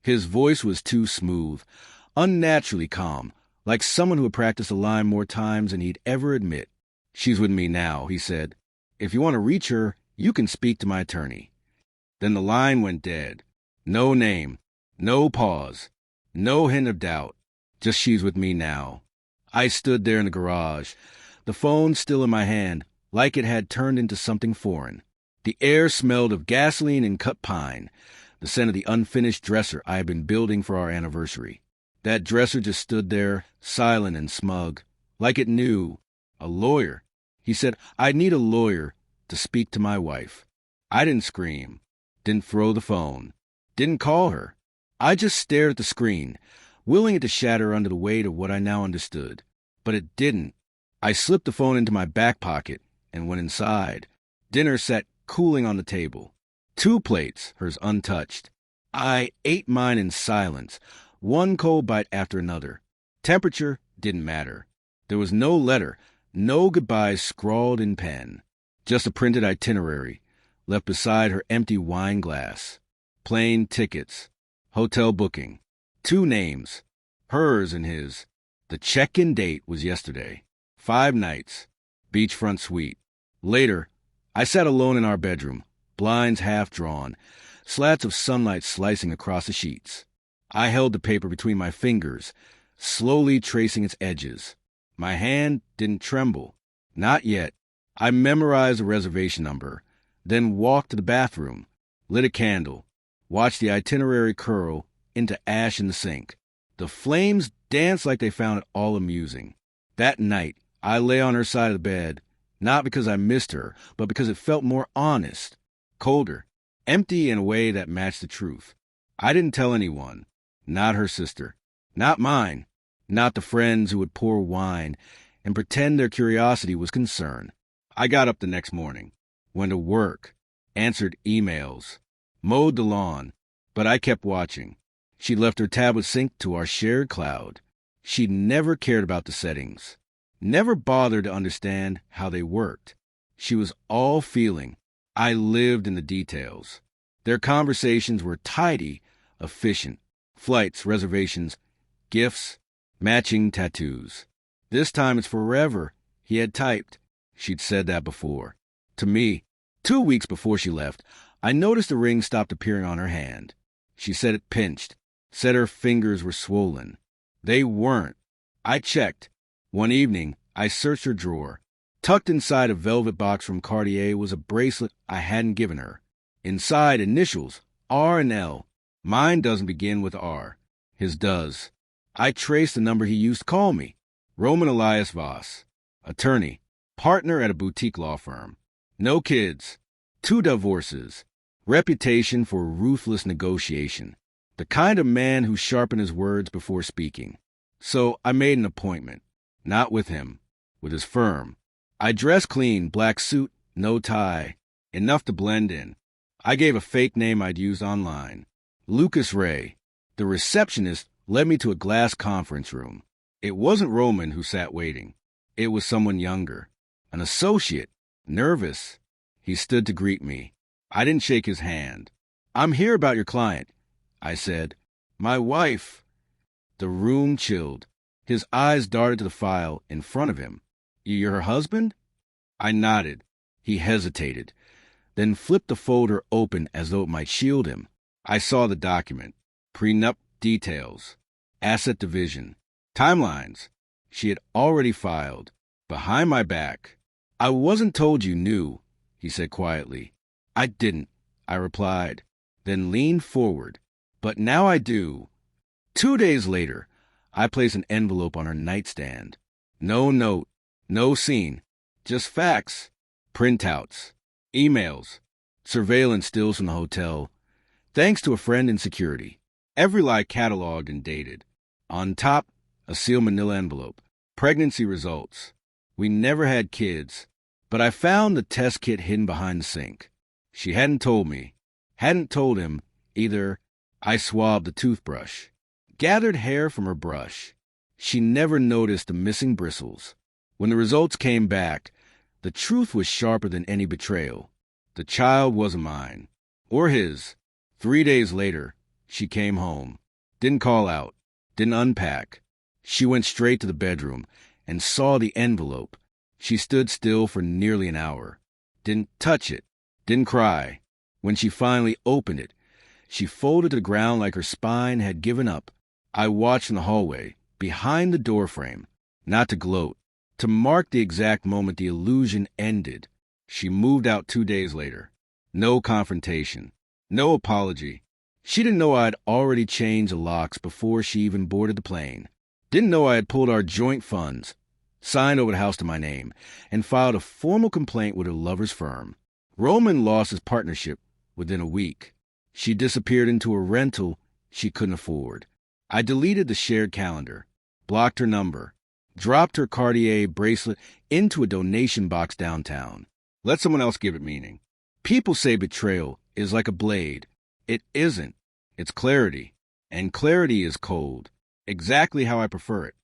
His voice was too smooth, unnaturally calm, like someone who had practiced a line more times than he'd ever admit. "She's with me now," he said. "If you want to reach her, you can speak to my attorney." Then the line went dead. No name, no pause, no hint of doubt. Just "she's with me now." I stood there in the garage, the phone still in my hand, like it had turned into something foreign. The air smelled of gasoline and cut pine, the scent of the unfinished dresser I had been building for our anniversary. That dresser just stood there, silent and smug, like it knew. A lawyer. He said, "I need a lawyer to speak to my wife." I didn't scream, didn't throw the phone, didn't call her. I just stared at the screen, willing it to shatter under the weight of what I now understood. But it didn't. I slipped the phone into my back pocket and went inside. Dinner sat cooling on the table. 2 plates, hers untouched. I ate mine in silence, one cold bite after another. Temperature didn't matter. There was no letter, no goodbyes scrawled in pen. Just a printed itinerary, left beside her empty wine glass. Plane tickets. Hotel booking. 2 names. Hers and his. The check-in date was yesterday. 5 nights. Beachfront suite. Later, I sat alone in our bedroom, blinds half drawn, slats of sunlight slicing across the sheets. I held the paper between my fingers, slowly tracing its edges. My hand didn't tremble. Not yet. I memorized the reservation number, then walked to the bathroom, lit a candle, watched the itinerary curl into ash in the sink. The flames danced like they found it all amusing. That night, I lay on her side of the bed, not because I missed her, but because it felt more honest, colder, empty in a way that matched the truth. I didn't tell anyone, not her sister, not mine, not the friends who would pour wine and pretend their curiosity was concern. I got up the next morning, went to work, answered emails, mowed the lawn, but I kept watching. She left her tablet synced to our shared cloud. She'd never cared about the settings, never bothered to understand how they worked. She was all feeling. I lived in the details. Their conversations were tidy, efficient. Flights, reservations, gifts, matching tattoos. "This time it's forever," he had typed. She'd said that before. To me, 2 weeks before she left, I noticed the ring stopped appearing on her hand. She said it pinched, said her fingers were swollen. They weren't. I checked. One evening, I searched her drawer. Tucked inside a velvet box from Cartier was a bracelet I hadn't given her. Inside, initials, R and L. Mine doesn't begin with R. His does. I traced the number he used to call me. Roman Elias Voss. Attorney. Partner at a boutique law firm. No kids. 2 divorces. Reputation for ruthless negotiation. The kind of man who sharpened his words before speaking. So I made an appointment. Not with him. With his firm. I dressed clean, black suit, no tie. Enough to blend in. I gave a fake name I'd used online. Lucas Ray. The receptionist led me to a glass conference room. It wasn't Roman who sat waiting. It was someone younger. An associate. Nervous. He stood to greet me. I didn't shake his hand. "I'm here about your client," I said. "My wife." The room chilled. His eyes darted to the file in front of him. "You're her husband?" I nodded. He hesitated, then flipped the folder open as though it might shield him. I saw the document. Prenup details. Asset division. Timelines. She had already filed. Behind my back. "I wasn't told you knew," he said quietly. "I didn't," I replied, then leaned forward. "But now I do." 2 days later, I placed an envelope on her nightstand. No note, no scene, just facts, printouts, emails, surveillance stills from the hotel, thanks to a friend in security. Every lie cataloged and dated. On top, a sealed manila envelope. Pregnancy results. We never had kids, but I found the test kit hidden behind the sink. She hadn't told me, hadn't told him either. I swabbed the toothbrush, gathered hair from her brush. She never noticed the missing bristles. When the results came back, the truth was sharper than any betrayal. The child wasn't mine, or his. 3 days later, She came home. Didn't call out. Didn't unpack. She went straight to the bedroom and saw the envelope. She stood still for nearly an hour. Didn't touch it. Didn't cry. When she finally opened it, she folded to the ground like her spine had given up. I watched in the hallway, behind the doorframe, not to gloat, to mark the exact moment the illusion ended. She moved out 2 days later. No confrontation. No apology. She didn't know I had already changed the locks before she even boarded the plane. Didn't know I had pulled our joint funds, signed over the house to my name, and filed a formal complaint with her lover's firm. Roman lost his partnership within a week. She disappeared into a rental she couldn't afford. I deleted the shared calendar, blocked her number, dropped her Cartier bracelet into a donation box downtown. Let someone else give it meaning. People say betrayal is like a blade. It isn't. It's clarity. And clarity is cold. Exactly how I prefer it.